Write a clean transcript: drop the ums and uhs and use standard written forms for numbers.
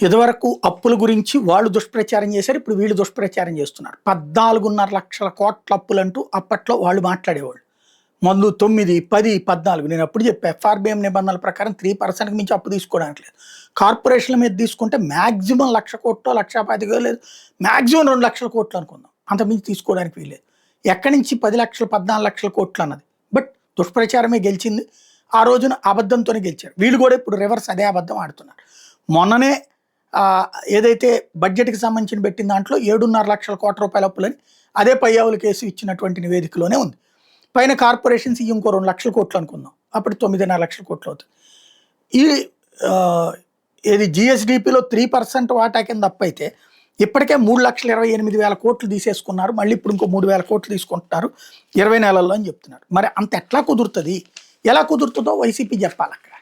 ఇదివరకు అప్పుల గురించి వాళ్ళు దుష్ప్రచారం చేశారు. ఇప్పుడు వీళ్ళు దుష్ప్రచారం చేస్తున్నారు. 14.5 లక్షల కోట్ల అప్పులంటూ అప్పట్లో వాళ్ళు మాట్లాడేవాళ్ళు. మొదలు 9, 10, 14 నేను అప్పుడు చెప్పా ఎఫ్ఆర్బిఎం నిబంధనల ప్రకారం 3% మించి అప్పు తీసుకోవడానికి లేదు. కార్పొరేషన్ల మీద తీసుకుంటే మాక్సిమం 1,00,000 కోట్లు 1,25,000 లేదు, మాక్సిమం 2 లక్షల కోట్లు అనుకుందాం, అంతకుమించి తీసుకోవడానికి వీలేదు. ఎక్కడి నుంచి 10 లక్షలు 14 లక్షల కోట్లు అన్నది. బట్ దుష్ప్రచారమే గెలిచింది. ఆ రోజున అబద్ధంతోనే గెలిచారు. వీళ్ళు కూడా ఇప్పుడు రివర్స్ అదే అబద్ధం ఆడుతున్నారు. మొన్ననే ఏదైతే బడ్జెట్కి సంబంధించిన పెట్టిన దాంట్లో 7.5 లక్షల కోట్ల రూపాయల అప్పులని అదే పయ్యావుల కేసు ఇచ్చినటువంటి నివేదికలోనే ఉంది. పైన కార్పొరేషన్స్ ఇంకో 2 లక్షల కోట్లు అనుకుందాం, అప్పుడు 9.5 లక్షల కోట్లు అవుతుంది. ఈ ఏది జిఎస్డిపిలో 3% వాటా కింద అప్పు అయితే ఇప్పటికే 3,28,000 కోట్లు తీసేసుకున్నారు. మళ్ళీ ఇప్పుడు ఇంకో 3,000 కోట్లు తీసుకుంటున్నారు 20 నెలల్లో అని చెప్తున్నారు. మరి అంత ఎట్లా కుదురుతుంది? ఎలా కుదురుతుందో వైసీపీ చెప్పాలి అక్కడ.